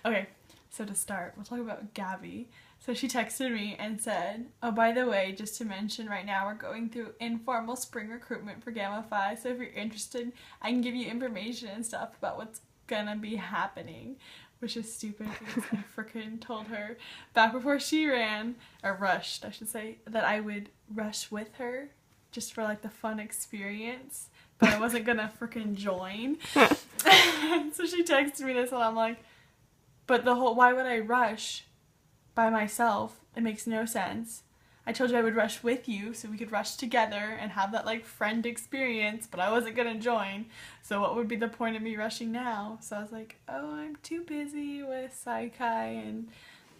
Okay, so to start, we'll talk about Gabby. So she texted me and said, oh, by the way, just to mention, right now we're going through informal spring recruitment for Gamma Phi, so if you're interested, I can give you information and stuff about what's gonna be happening. Which is stupid because I freaking told her back before she ran, or rushed, I should say, that I would rush with her just for like the fun experience, but I wasn't gonna freaking join. So she texted me this and I'm like, but why would I rush by myself? It makes no sense. I told you I would rush with you so we could rush together and have that like friend experience, but I wasn't gonna join. So what would be the point of me rushing now? So I was like, oh, I'm too busy with Psychi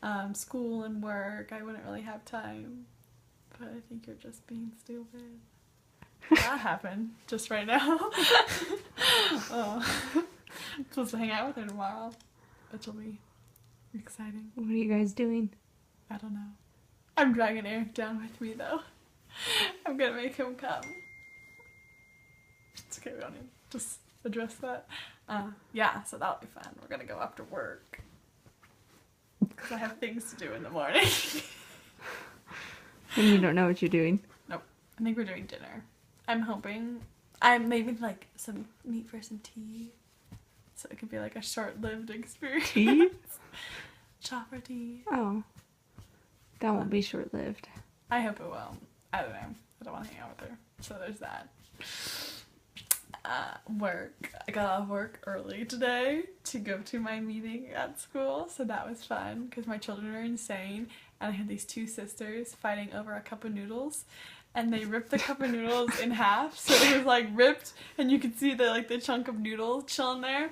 and school and work. I wouldn't really have time. But I think you're just being stupid. That happened just right now. Oh. I'm supposed to hang out with her tomorrow, which will be exciting. What are you guys doing? I don't know. I'm dragging Eric down with me though. I'm gonna make him come. It's okay, we don't need to just address that. Yeah, so that'll be fun. We're gonna go after work. Because I have things to do in the morning. And you don't know what you're doing? Nope. I think we're doing dinner. I'm hoping I maybe like some meat for some tea. So it could be like a short-lived experience. Tea? Chopper tea. Oh. That won't be short-lived. I hope it will. I don't know. I don't want to hang out with her. So there's that. Work. I got off work early today to go to my meeting at school. So that was fun because my children are insane. And I had these two sisters fighting over a cup of noodles. And they ripped the cup of noodles in half. So it was like ripped and you could see the chunk of noodle chilling there.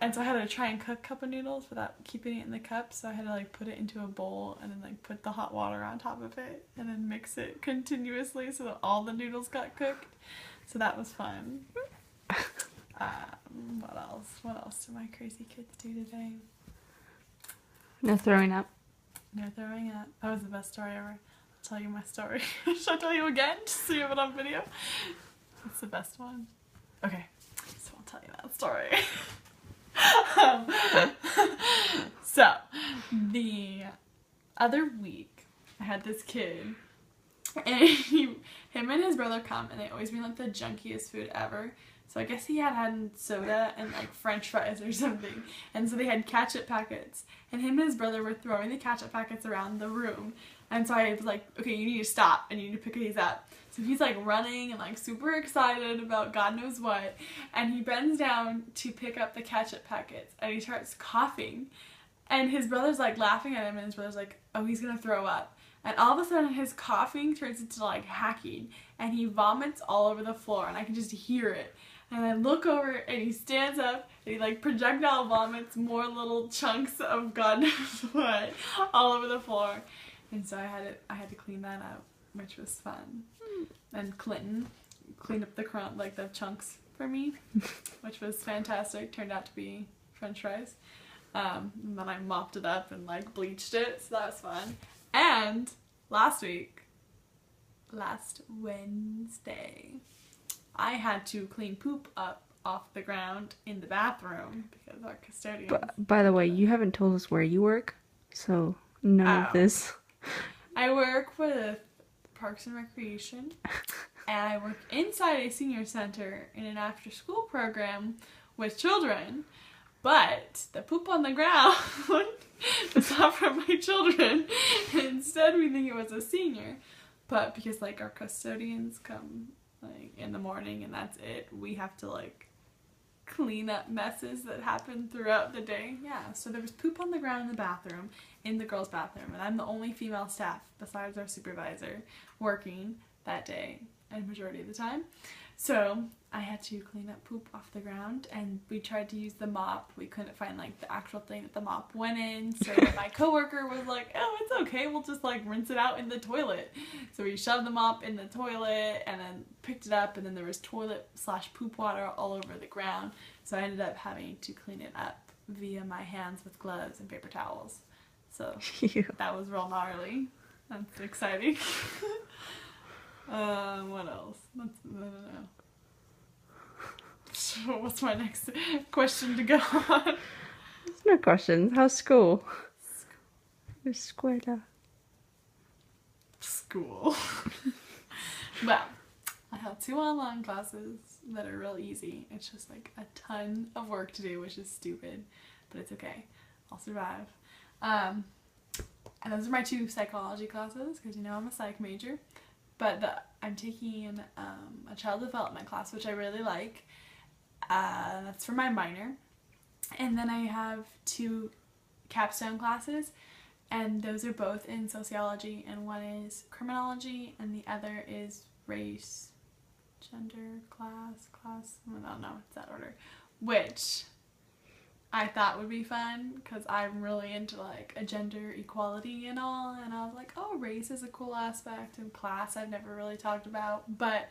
And so I had to try and cook cup of noodles without keeping it in the cup. So I had to like put it into a bowl and then like put the hot water on top of it and then mix it continuously so that all the noodles got cooked. So that was fun. What else? What else do my crazy kids do today? No throwing up. No throwing up. That was the best story ever. I'll tell you my story. Should I tell you again? Just so you have it on video? It's the best one. Okay, so I'll tell you that story. So the other week I had this kid and him and his brother come and they always bring like the junkiest food ever. So I guess he had soda and like french fries or something, and so they had ketchup packets and him and his brother were throwing the ketchup packets around the room. And so I was like, okay, you need to stop and you need to pick these up. So he's like running and like super excited about God knows what. And he bends down to pick up the ketchup packets and he starts coughing. And his brother's like laughing at him and his brother's like, oh, he's gonna throw up. And all of a sudden his coughing turns into like hacking and he vomits all over the floor and I can just hear it. And I look over and he stands up and he like projectile vomits more little chunks of God knows what all over the floor. And so I had to clean that up, which was fun. And Clinton cleaned up the chunks for me, which was fantastic. Turned out to be french fries. And then I mopped it up and like bleached it, so that was fun. And last Wednesday, I had to clean poop up off the ground in the bathroom because our custodian. By the way, you haven't told us where you work, so none of this. I work with Parks and Recreation, and I work inside a senior center in an after-school program with children, but the poop on the ground was not from my children. Instead, we think it was a senior, but because like our custodians come like in the morning and that's it, we have to like clean up messes that happen throughout the day. Yeah, so there was poop on the ground in the bathroom, in the girls' bathroom, and I'm the only female staff besides our supervisor working that day and majority of the time. So I had to clean up poop off the ground and we tried to use the mop. We couldn't find like the actual thing that the mop went in, so my coworker was like, oh, it's okay, we'll just like rinse it out in the toilet. So we shoved the mop in the toilet and then picked it up, and then there was toilet/poop water all over the ground. So I ended up having to clean it up via my hands with gloves and paper towels. So that was real gnarly. That's exciting. What else? I don't know. So what's my next question to go on? No questions. How's school? Escuela. School. Well, I have 2 online classes that are real easy. It's just like a ton of work to do, which is stupid, but it's okay. I'll survive. And those are my 2 psychology classes, because you know I'm a psych major. But I'm taking a child development class, which I really like. That's for my minor. And then I have 2 capstone classes, and those are both in sociology, and one is criminology, and the other is race, gender, class, I don't know, it's that order, which I thought would be fun, because I'm really into like a gender equality and all, and I was like, oh, race is a cool aspect, and class I've never really talked about, but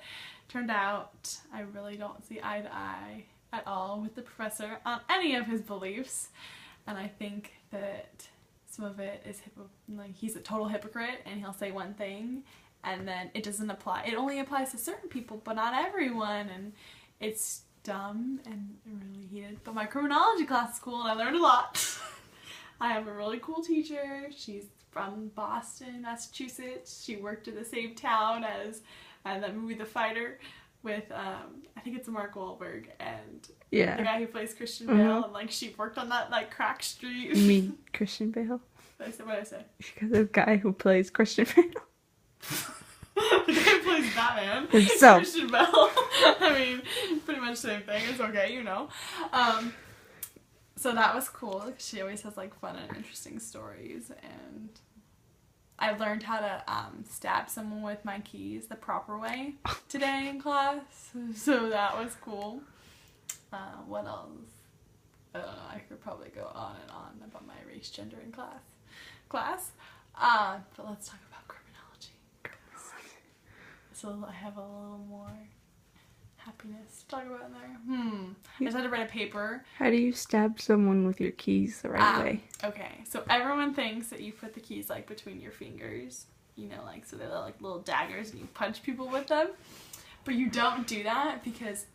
turned out I really don't see eye to eye at all with the professor on any of his beliefs, and I think that some of it is like he's a total hypocrite, and he'll say one thing and then it doesn't apply. It only applies to certain people, but not everyone, and it's dumb and really heated. But my criminology class is cool, and I learned a lot. I have a really cool teacher. She's from Boston, Massachusetts. She worked in the same town as that movie The Fighter with I think it's Mark Wahlberg and the guy who plays Christian Bale, and like she worked on that like crack street. You mean Christian Bale? What did I say? Because the guy who plays Christian Bale. The guy who plays Batman. Himself. Christian Bale. I mean, pretty much the same thing. It's okay, you know. So that was cool. She always has like fun and interesting stories, and I learned how to stab someone with my keys the proper way today in class. So that was cool. What else? I could probably go on and on about my race, gender, and class. But let's talk about criminology. So I have a little more happiness to talk about in there. I just had to write a paper. How do you stab someone with your keys the right way? Okay, so everyone thinks that you put the keys like between your fingers, you know, like so they're like little daggers and you punch people with them. But you don't do that because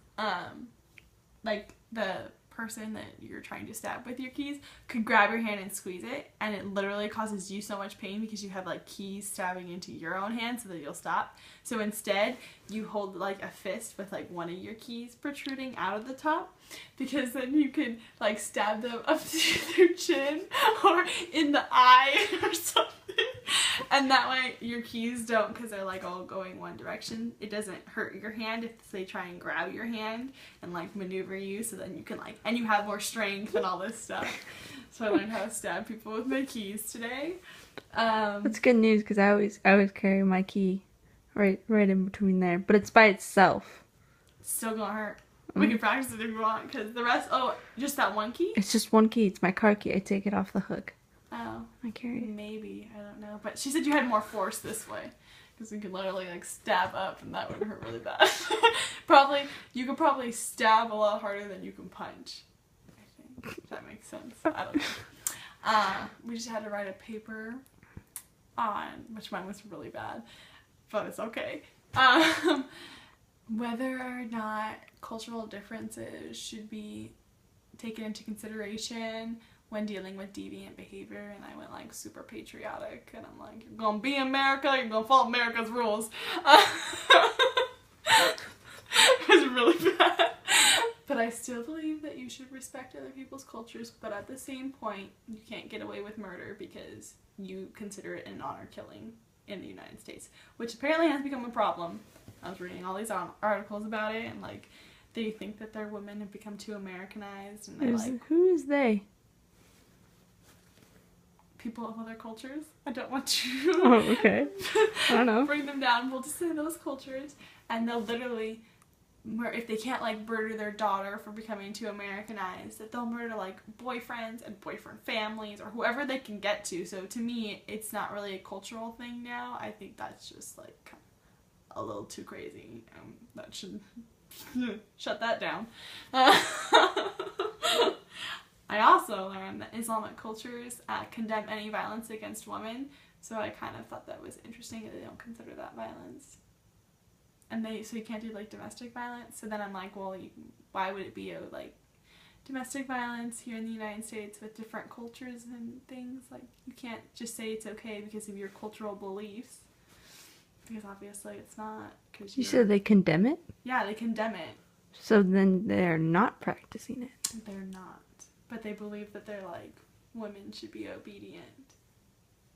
like the person that you're trying to stab with your keys could grab your hand and squeeze it, and it literally causes you so much pain because you have like keys stabbing into your own hand so that you'll stop. So instead you hold like a fist with like one of your keys protruding out of the top, because then you can like stab them up to their chin or in the eye or something, and that way your keys don't, because they're like all going one direction, it doesn't hurt your hand if they try and grab your hand and like maneuver you, so then you can like, and you have more strength and all this stuff. So I learned how to stab people with my keys today. That's good news, because I always carry my key right in between there, but it's by itself. It's still gonna hurt. We can practice it if you want, because the rest, just that one key? It's just one key. It's my car key. I take it off the hook. Oh. I carry it. Maybe. I don't know. But she said you had more force this way, because you could literally like stab up and that would hurt really bad. You could probably stab a lot harder than you can punch. I think. If that makes sense. I don't know. We just had to write a paper on, which mine was really bad, but it's okay. Whether or not cultural differences should be taken into consideration when dealing with deviant behavior, and I went like super patriotic, and I'm like, you're gonna be America, you're gonna follow America's rules. It was really bad. But I still believe that you should respect other people's cultures, but at the same point, you can't get away with murder because you consider it an honor killing in the United States, which apparently has become a problem. I was reading all these articles about it, and like they think that their women have become too Americanized, and they're like, who is they? People of other cultures. I don't want to okay. I don't know. Bring them down. We'll just say those cultures, and they'll literally, if they can't like murder their daughter for becoming too Americanized, that they'll murder like boyfriends and boyfriend families or whoever they can get to. So to me, it's not really a cultural thing now. I think that's just like a little too crazy. That should shut that down. I also learned that Islamic cultures condemn any violence against women, so I kind of thought that was interesting that they don't consider that violence. And so you can't do like domestic violence. So then I'm like, well, why would it be like domestic violence here in the United States with different cultures and things. Like, you can't just say it's okay because of your cultural beliefs. Because obviously it's not. Cause You said they condemn it? Yeah, they condemn it. So then they're not practicing it. They're not. But they believe that they're like, women should be obedient.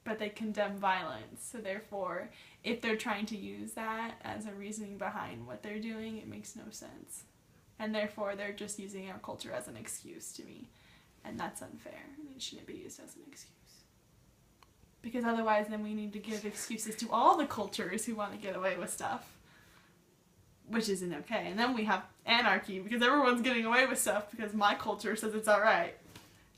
But they condemn violence. So therefore, if they're trying to use that as a reasoning behind what they're doing, it makes no sense. And therefore, they're just using our culture as an excuse to me. And that's unfair. And it shouldn't be used as an excuse. Because otherwise, then we need to give excuses to all the cultures who want to get away with stuff. Which isn't okay. And then we have anarchy because everyone's getting away with stuff because my culture says it's alright.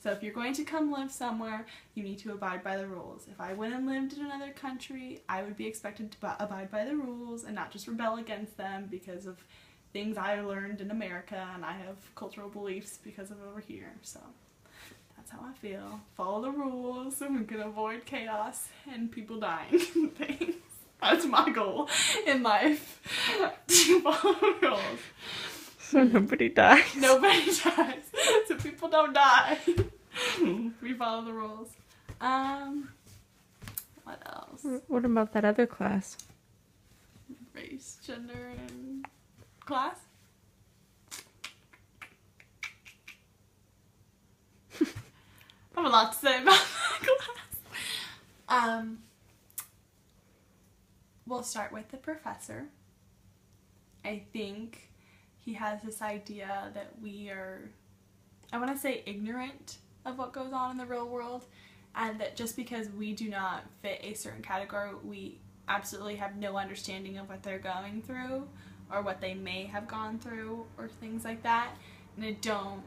So if you're going to come live somewhere, you need to abide by the rules. If I went and lived in another country, I would be expected to abide by the rules and not just rebel against them because of things I learned in America, and I have cultural beliefs because of over here. So that's how I feel. Follow the rules and we can avoid chaos and people dying. Things. That's my goal in life. To follow the rules. So nobody dies. Nobody dies. So people don't die. We follow the rules. What else? What about that other class? Race, gender, and class? I have a lot to say about that class. We'll start with the professor. I think he has this idea that we are, I want to say, ignorant of what goes on in the real world, and that just because we do not fit a certain category, we absolutely have no understanding of what they're going through or what they may have gone through or things like that. And I don't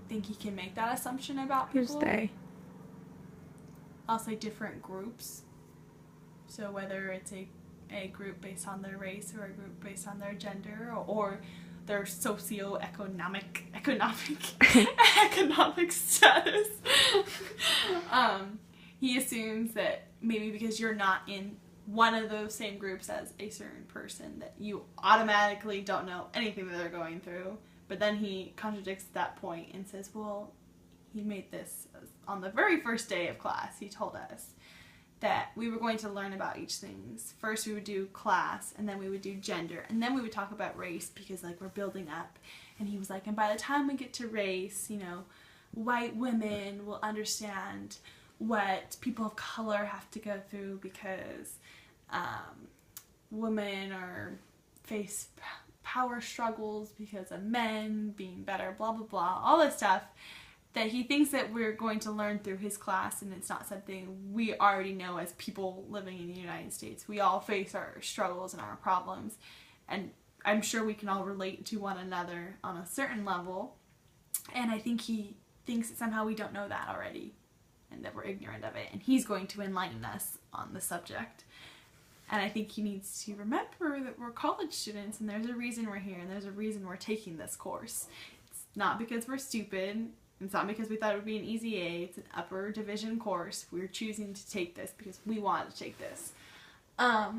think he can make that assumption about people. Who's they? I'll say different groups. So whether it's a group based on their race or a group based on their gender or their socio-economic economic status. He assumes that maybe because you're not in one of those same groups as a certain person that you automatically don't know anything that they're going through. But then he contradicts that point and says, well, he made this on the very first day of class. He told us that we were going to learn about each thing. First we would do class, and then we would do gender, and then we would talk about race because like we're building up. And he was like, and by the time we get to race, you know, white women will understand what people of color have to go through because women face power struggles because of men being better, blah, blah, blah, all this stuff that he thinks that we're going to learn through his class, and it's not something we already know as people living in the United States. We all face our struggles and our problems, and I'm sure we can all relate to one another on a certain level, and I think he thinks that somehow we don't know that already, and that we're ignorant of it, and he's going to enlighten us on the subject. And I think he needs to remember that we're college students, and there's a reason we're here, and there's a reason we're taking this course. It's not because we're stupid. It's not because we thought it would be an easy A. It's an upper division course. We're choosing to take this because we wanted to take this. Let's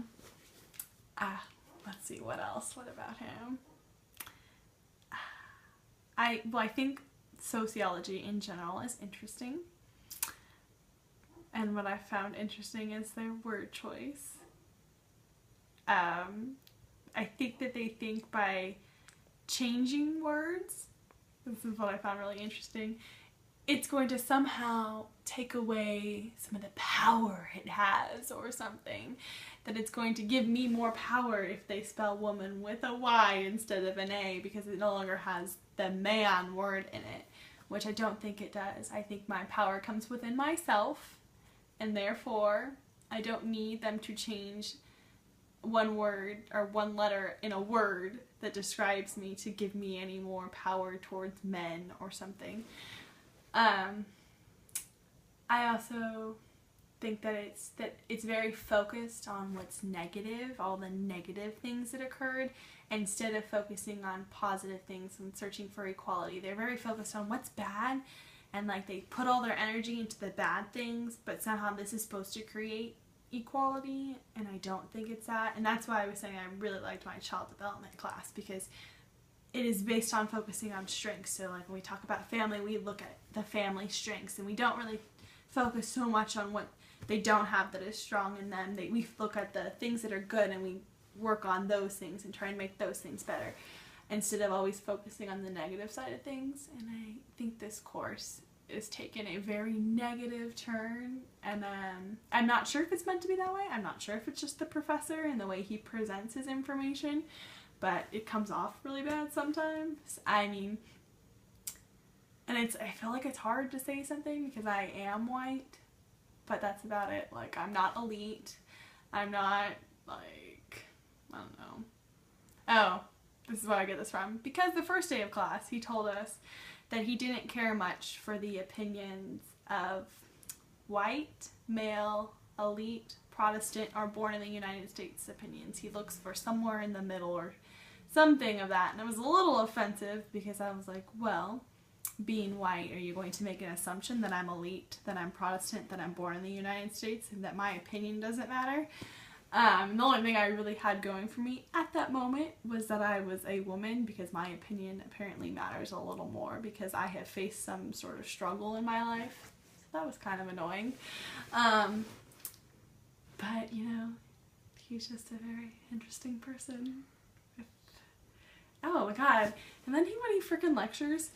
see, what else? What about him? I think sociology in general is interesting. And what I found interesting is their word choice. I think that they think by changing words, this is what I found really interesting, it's going to somehow take away some of the power it has or something. That it's going to give me more power if they spell woman with a Y instead of an A because it no longer has the man word in it, which I don't think it does. I think my power comes within myself, and therefore I don't need them to change one word or one letter in a word that describes me to give me any more power towards men or something. I also think that it's very focused on what's negative, all the negative things that occurred, instead of focusing on positive things and searching for equality. They're very focused on what's bad, and like they put all their energy into the bad things, but somehow this is supposed to create equality, and I don't think it's that. And that's why I was saying I really liked my child development class, because it is based on focusing on strengths. So like when we talk about family, we look at the family strengths, and we don't really focus so much on what they don't have that is strong in them. We look at the things that are good, and we work on those things and try and make those things better, instead of always focusing on the negative side of things. And I think this course is taking a very negative turn, and I'm not sure if it's meant to be that way. I'm not sure if it's just the professor and the way he presents his information, but it comes off really bad sometimes. I mean, and I feel like it's hard to say something because I am white, but that's about it. Like, I'm not elite. I'm not, like, I don't know. Oh, this is where I get this from. Because the first day of class, he told us that he didn't care much for the opinions of white, male, elite, Protestant, or born in the United States opinions. He looks for somewhere in the middle or something of that. And it was a little offensive because I was like, well, being white, are you going to make an assumption that I'm elite, that I'm Protestant, that I'm born in the United States, and that my opinion doesn't matter? The only thing I really had going for me at that moment was that I was a woman, because my opinion apparently matters a little more because I have faced some sort of struggle in my life. So that was kind of annoying. But, you know, he's just a very interesting person. Oh my god. And then when he freaking lectures,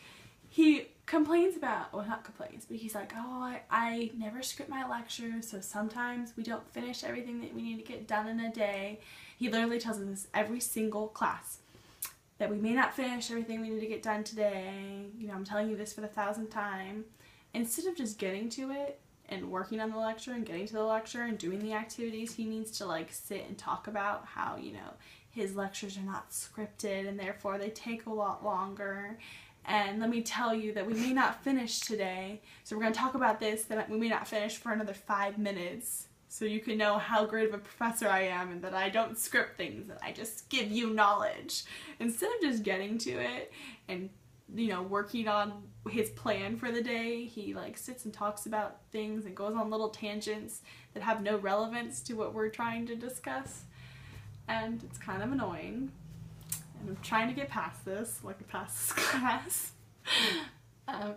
he complains about, well, not complains, but he's like, oh, I never script my lectures, so sometimes we don't finish everything that we need to get done in a day. He literally tells us this every single class, that we may not finish everything we need to get done today. You know, I'm telling you this for the 1,000th time. Instead of just getting to it and working on the lecture and getting to the lecture and doing the activities, he needs to like sit and talk about how, you know, his lectures are not scripted and therefore they take a lot longer. And let me tell you that we may not finish today, so we're going to talk about this, that we may not finish for another 5 minutes, so you can know how great of a professor I am and that I don't script things, that I just give you knowledge. Instead of just getting to it and, you know, working on his plan for the day, he like sits and talks about things and goes on little tangents that have no relevance to what we're trying to discuss. And it's kind of annoying. And I'm trying to get past this, like past this class. Yeah.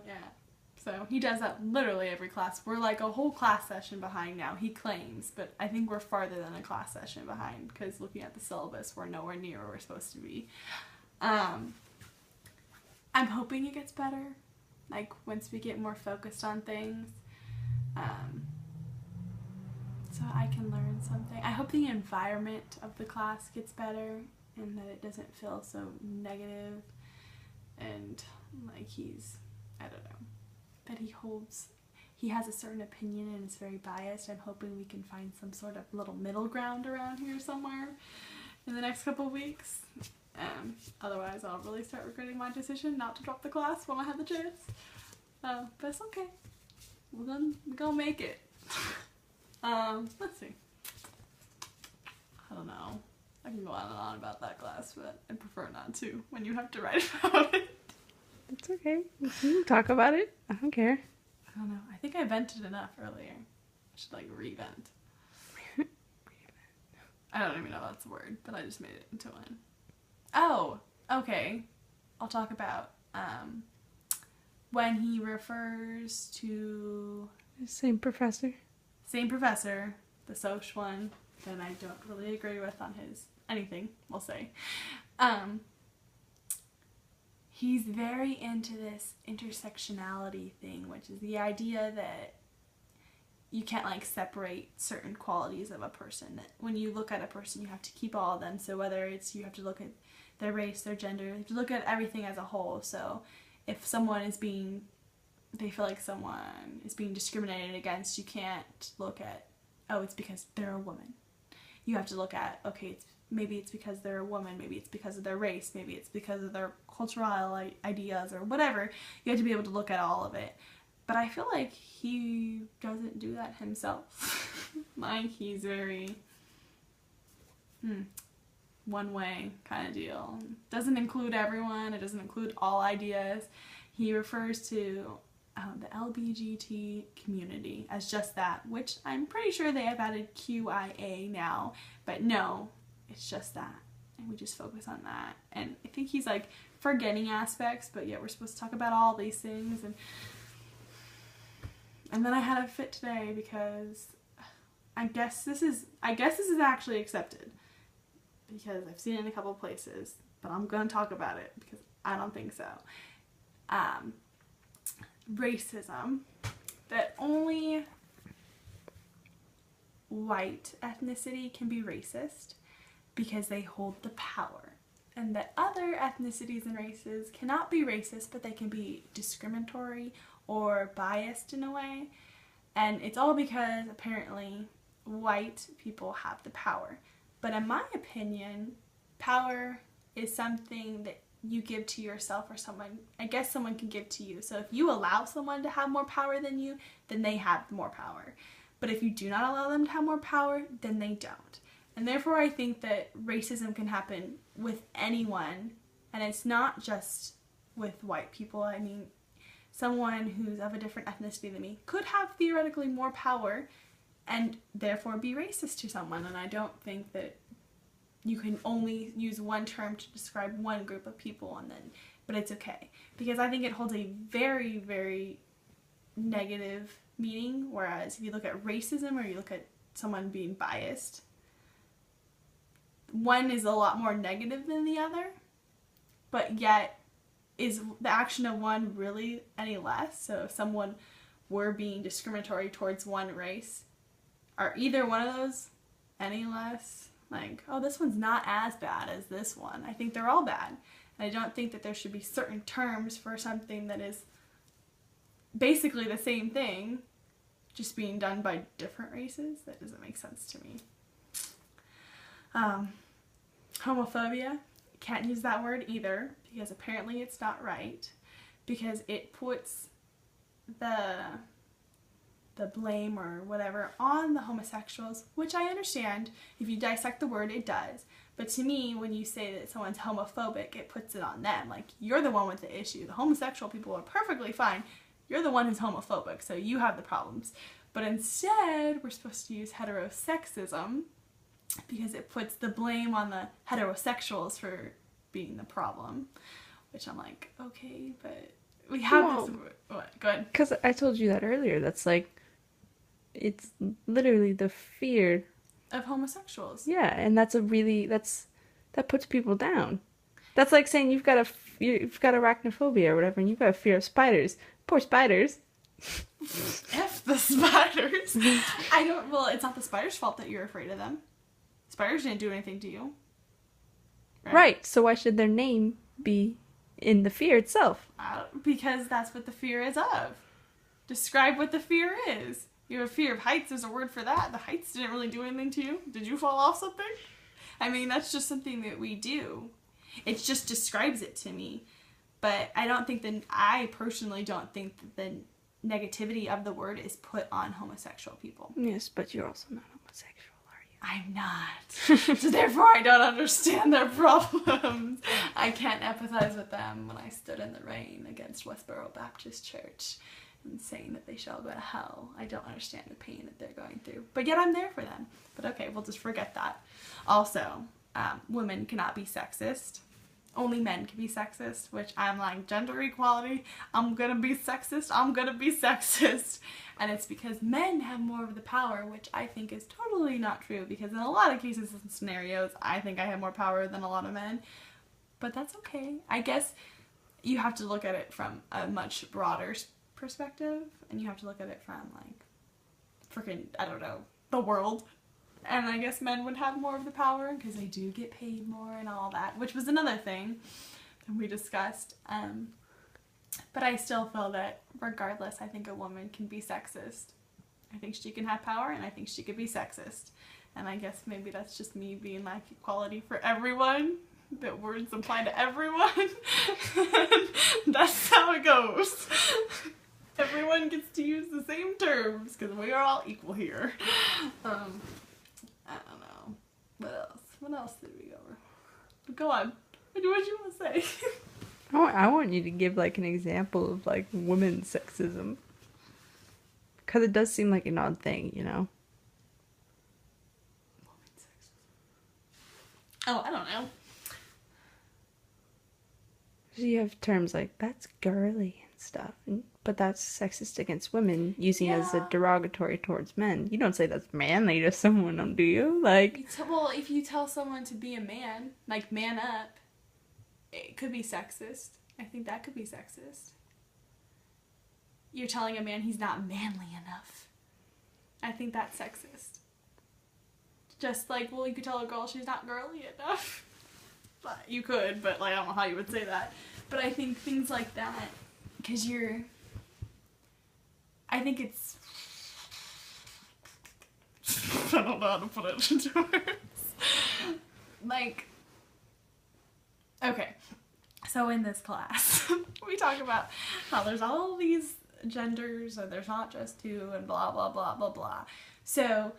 So he does that literally every class. We're like a whole class session behind now, he claims, but I think we're farther than a class session behind because looking at the syllabus, we're nowhere near where we're supposed to be. I'm hoping it gets better, like once we get more focused on things, so I can learn something. I hope the environment of the class gets better, and that it doesn't feel so negative and like he's, I don't know, that he has a certain opinion and is very biased. I'm hoping we can find some sort of little middle ground around here somewhere in the next couple of weeks. Otherwise I'll really start regretting my decision not to drop the class when I have the chance. But it's okay. We're gonna make it. Let's see. I don't know. I can go on and on about that class, but I prefer not to when you have to write about it. It's okay. You can talk about it. I don't care. I don't know. I think I vented enough earlier. I should like re-vent. I don't even know if that's a word, but I just made it into one. Oh, okay. I'll talk about when he refers to Same professor, the Soch one, that I don't really agree with on his anything, we'll say. He's very into this intersectionality thing, which is the idea that you can't like separate certain qualities of a person. That when you look at a person, you have to keep all of them. So whether it's you have to look at their race, their gender, you have to look at everything as a whole. So if they feel like someone is being discriminated against, you can't look at, oh, it's because they're a woman. You have to look at, okay, maybe it's because they're a woman, maybe it's because of their race, maybe it's because of their cultural ideas or whatever. You have to be able to look at all of it. But I feel like he doesn't do that himself. Like, he's very one way kind of deal. Doesn't include everyone, it doesn't include all ideas. He refers to the LGBT community as just that, which I'm pretty sure they have added QIA now, but no, it's just that, and we just focus on that. And I think he's like forgetting aspects, but yet we're supposed to talk about all these things. And then I had a fit today because I guess this is actually accepted, because I've seen it in a couple places, but I'm going to talk about it because I don't think so. Racism, that only white ethnicity can be racist because they hold the power, and that other ethnicities and races cannot be racist, but they can be discriminatory or biased in a way. And it's all because apparently white people have the power. But in my opinion, power is something that you give to yourself, or someone can give to you. So if you allow someone to have more power than you, then they have more power. But if you do not allow them to have more power, then they don't. And therefore I think that racism can happen with anyone, and it's not just with white people. I mean, someone who's of a different ethnicity than me could have theoretically more power and therefore be racist to someone. And I don't think that you can only use one term to describe one group of people, but it's okay. Because I think it holds a very, very negative meaning, whereas if you look at racism or you look at someone being biased, one is a lot more negative than the other, but yet is the action of one really any less? So if someone were being discriminatory towards one race, are either one of those any less? Like, oh, this one's not as bad as this one. I think they're all bad. And I don't think that there should be certain terms for something that is basically the same thing, just being done by different races. That doesn't make sense to me. Homophobia, can't use that word either, because apparently it's not right, because it puts the blame or whatever on the homosexuals, which I understand. If you dissect the word, it does. But to me, when you say that someone's homophobic, it puts it on them. Like, you're the one with the issue. The homosexual people are perfectly fine. You're the one who's homophobic, so you have the problems. But instead, we're supposed to use heterosexism, because it puts the blame on the heterosexuals for being the problem. Which I'm like, okay, but we have this... What? Go ahead. Because I told you that earlier. That's like, it's literally the fear of homosexuals. Yeah, and that puts people down. That's like saying you've got arachnophobia or whatever, and you've got a fear of spiders. Poor spiders. F the spiders. Well, it's not the spiders' fault that you're afraid of them. Spiders didn't do anything to you. Right, so why should their name be in the fear itself? Because that's what the fear is of. Describe what the fear is. You have a fear of heights, there's a word for that. The heights didn't really do anything to you. Did you fall off something? I mean, that's just something that we do. It just describes it to me. But I personally don't think that the negativity of the word is put on homosexual people. Yes, but you're also not homosexual, are you? I'm not. So therefore I don't understand their problems. I can't empathize with them when I stood in the rain against Westboro Baptist Church and saying that they shall go to hell. I don't understand the pain that they're going through. But yet I'm there for them. But okay, we'll just forget that. Also, women cannot be sexist. Only men can be sexist, which I'm like, gender equality, I'm gonna be sexist. And it's because men have more of the power, which I think is totally not true, because in a lot of cases and scenarios, I think I have more power than a lot of men. But that's okay. I guess you have to look at it from a much broader perspective, and you have to look at it from, like, freaking, I don't know, the world. And I guess men would have more of the power because they do get paid more and all that, which was another thing that we discussed. But I still feel that regardless, I think a woman can be sexist. I think she can have power, and I think she could be sexist. And I guess maybe that's just me being like equality for everyone. That words apply to everyone. That's how it goes. Everyone gets to use the same terms because we are all equal here. I don't know. What else did we go over? Go on. What do you want to say? I want you to give, like, an example of, like, women's sexism. Because it does seem like an odd thing, you know? Women's sexism. Oh, I don't know. You have terms like, that's girly and stuff, but that's sexist against women, using it as a Yeah. derogatory towards men. You don't say that's manly to someone, do you? Like, Well, if you tell someone to be a man, like man up, it could be sexist. I think that could be sexist. You're telling a man he's not manly enough. I think that's sexist. Just like, well, you could tell a girl she's not girly enough. But you could, but like I don't know how you would say that. But I think things like that, because I think it's, I don't know how to put it into words. Like, okay, so in this class, we talk about how there's all these genders, and there's not just two, and blah, blah, blah, blah, blah. So,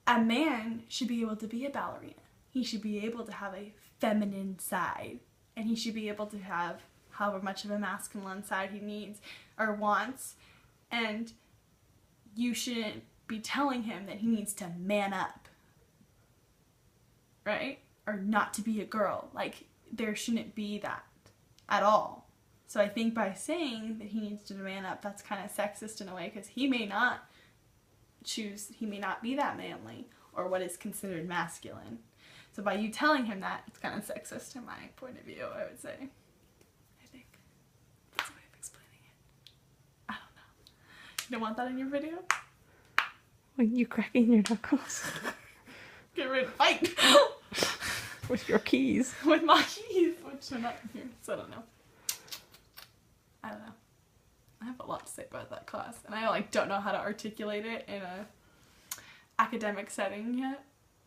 a man should be able to be a ballerina. He should be able to have a feminine side, and he should be able to have however much of a masculine side he needs or wants, and you shouldn't be telling him that he needs to man up, right? Or not to be a girl. Like, there shouldn't be that at all. So I think by saying that he needs to man up, that's kind of sexist in a way, because he may not be that manly, or what is considered masculine. So by you telling him that, it's kind of sexist in my point of view, I would say. I think. That's a way of explaining it. I don't know. You don't want that in your video? when you cracking your knuckles Get ready to fight! with your keys. With my keys, which are not here, so I don't know. I have a lot to say about that class, and I don't know how to articulate it in a academic setting yet,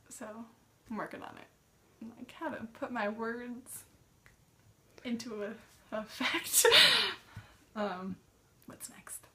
so I'm working on it. I'm how to put my words into effect. What's next?